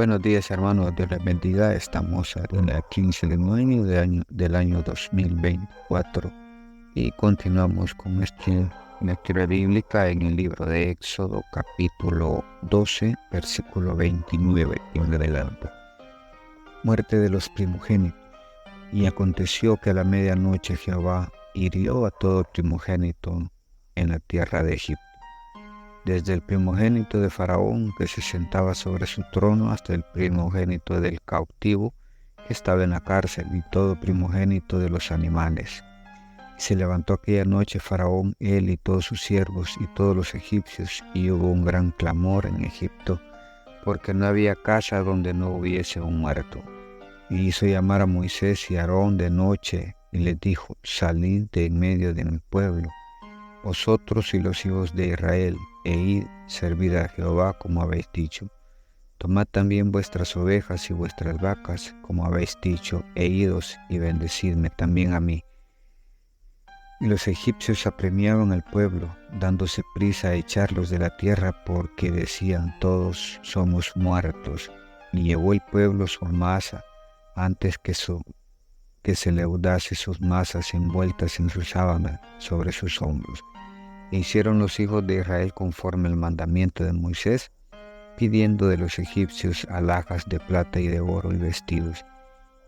Buenos días, hermanos. Dios les bendiga. Estamos en la 15 de mayo del año 2024 y continuamos con nuestra lectura bíblica en el libro de Éxodo, capítulo 12, versículo 29 y en adelante. Muerte de los primogénitos. Y aconteció que a la medianoche Jehová hirió a todo primogénito en la tierra de Egipto, desde el primogénito de Faraón que se sentaba sobre su trono hasta el primogénito del cautivo que estaba en la cárcel y todo primogénito de los animales. Y se levantó aquella noche Faraón, él y todos sus siervos y todos los egipcios, y hubo un gran clamor en Egipto, porque no había casa donde no hubiese un muerto. Y hizo llamar a Moisés y a Aarón de noche y les dijo: salid de en medio de mi pueblo, vosotros y los hijos de Israel, e id, servid a Jehová como habéis dicho. Tomad también vuestras ovejas y vuestras vacas, como habéis dicho, e idos y bendecidme también a mí. Y los egipcios apremiaban al pueblo, dándose prisa a echarlos de la tierra, porque decían todos: somos muertos. Y llevó el pueblo su masa, antes que se leudase sus masas envueltas en su sábana sobre sus hombros. E hicieron los hijos de Israel conforme al mandamiento de Moisés, pidiendo de los egipcios alhajas de plata y de oro y vestidos.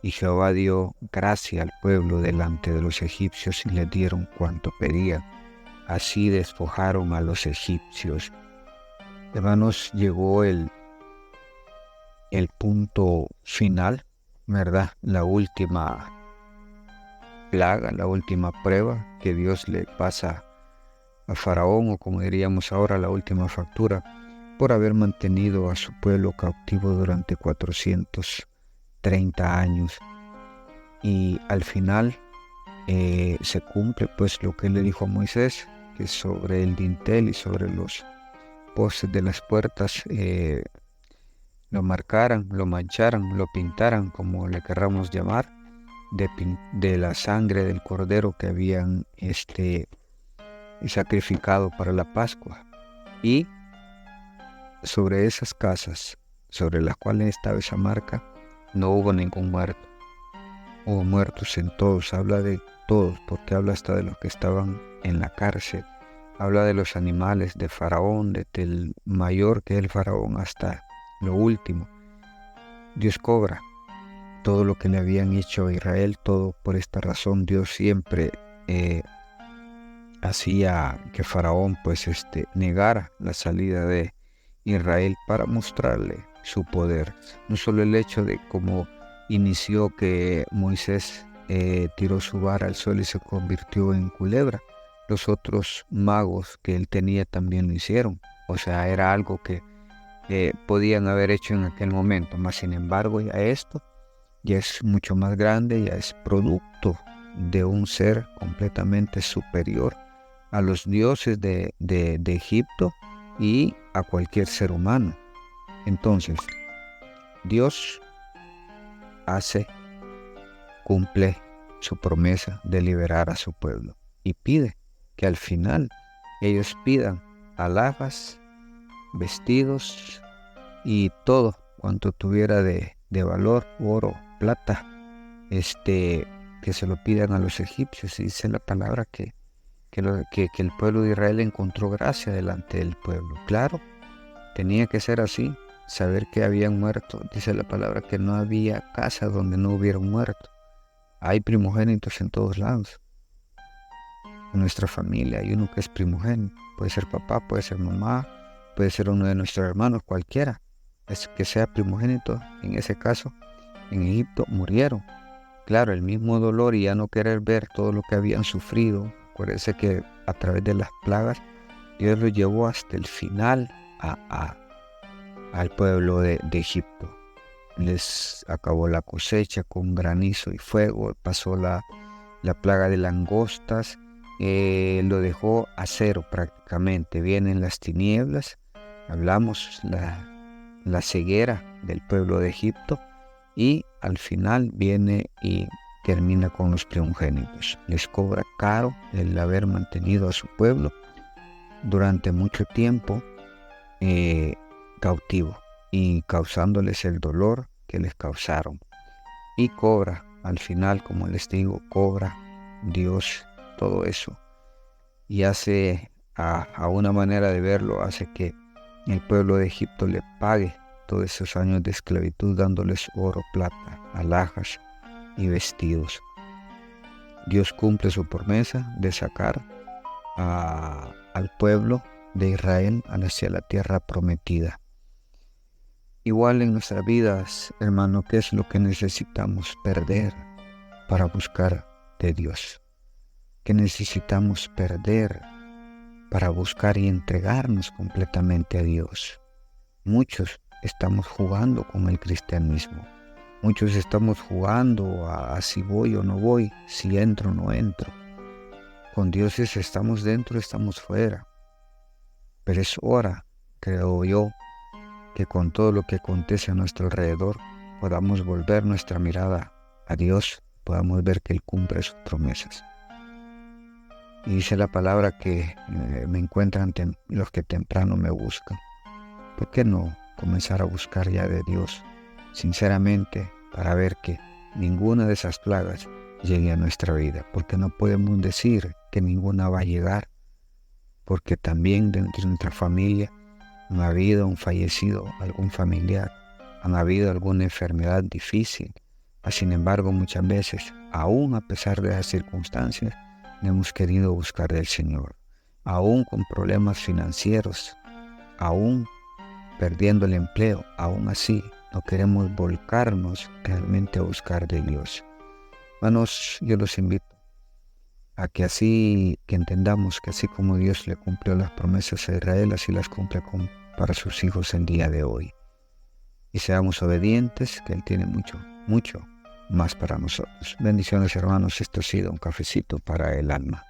Y Jehová dio gracia al pueblo delante de los egipcios y les dieron cuanto pedían. Así despojaron a los egipcios. Hermanos, llegó el punto final, ¿verdad? La última plaga, la última prueba que Dios le pasa a Faraón, o como diríamos ahora, la última factura, por haber mantenido a su pueblo cautivo durante 430 años. Y al final se cumple pues lo que él le dijo a Moisés, que sobre el dintel y sobre los postes de las puertas lo marcaran, lo mancharan, lo pintaran, como le querramos llamar, de la sangre del cordero que habían sacrificado para la Pascua. Y sobre esas casas sobre las cuales estaba esa marca no hubo ningún muerto. Hubo muertos en todos. Habla de todos, porque habla hasta de los que estaban en la cárcel. Habla de los animales de Faraón, desde el mayor que es el Faraón hasta lo último. Dios cobra todo lo que le habían hecho a Israel. Todo por esta razón Dios siempre hacía que Faraón pues negara la salida de Israel para mostrarle su poder. No solo el hecho de cómo inició, que Moisés tiró su vara al suelo y se convirtió en culebra. Los otros magos que él tenía también lo hicieron. O sea, era algo que podían haber hecho en aquel momento. Mas sin embargo, ya esto ya es mucho más grande, ya es producto de un ser completamente superior a los dioses de Egipto y a cualquier ser humano. Entonces, Dios cumple su promesa de liberar a su pueblo y pide que al final ellos pidan alhajas, vestidos y todo cuanto tuviera de valor, oro, plata, que se lo pidan a los egipcios. Y dice la palabra que el pueblo de Israel encontró gracia delante del pueblo. Claro, tenía que ser así, saber que habían muerto. Dice la palabra que no había casa donde no hubiera un muerto. Hay primogénitos en todos lados. En nuestra familia hay uno que es primogénito. Puede ser papá, puede ser mamá, puede ser uno de nuestros hermanos, cualquiera. Es que sea primogénito. En ese caso, en Egipto murieron. Claro, el mismo dolor y ya no querer ver todo lo que habían sufrido. Acuérdense que a través de las plagas Dios los llevó hasta el final al pueblo de Egipto. Les acabó la cosecha con granizo y fuego. Pasó la plaga de langostas. Lo dejó a cero prácticamente. Vienen las tinieblas. Hablamos la ceguera del pueblo de Egipto. Y al final viene y termina con los primogénitos. Les cobra caro el haber mantenido a su pueblo durante mucho tiempo cautivo. y causándoles el dolor que les causaron. Y cobra, al final, como les digo, cobra Dios todo eso. Y hace, a una manera de verlo, hace que el pueblo de Egipto le pague todos esos años de esclavitud, dándoles oro, plata, alhajas y vestidos. Dios cumple su promesa de sacar al pueblo de Israel hacia la tierra prometida. Igual en nuestras vidas, hermano, ¿qué es lo que necesitamos perder para buscar de Dios? ¿Qué necesitamos perder para buscar y entregarnos completamente a Dios? Muchos estamos jugando con el cristianismo. Muchos estamos jugando a si voy o no voy, si entro o no entro. Con Dios es estamos dentro, estamos fuera. Pero es hora, creo yo, que con todo lo que acontece a nuestro alrededor podamos volver nuestra mirada a Dios, podamos ver que Él cumple sus promesas. Y dice la palabra que me encuentran los que temprano me buscan. ¿Por qué no comenzar a buscar ya de Dios sinceramente para ver que ninguna de esas plagas llegue a nuestra vida? Porque no podemos decir que ninguna va a llegar, porque también dentro de nuestra familia ha habido un fallecido, algún familiar, han habido alguna enfermedad difícil. Sin embargo, muchas veces, aún a pesar de las circunstancias, no hemos querido buscar del Señor. Aún con problemas financieros, aún perdiendo el empleo, aún así no queremos volcarnos realmente a buscar de Dios. Hermanos, yo los invito a que entendamos que así como Dios le cumplió las promesas a Israel, así las cumple para sus hijos el día de hoy. Y seamos obedientes, que Él tiene mucho, mucho más para nosotros. Bendiciones, hermanos. Esto ha sido un cafecito para el alma.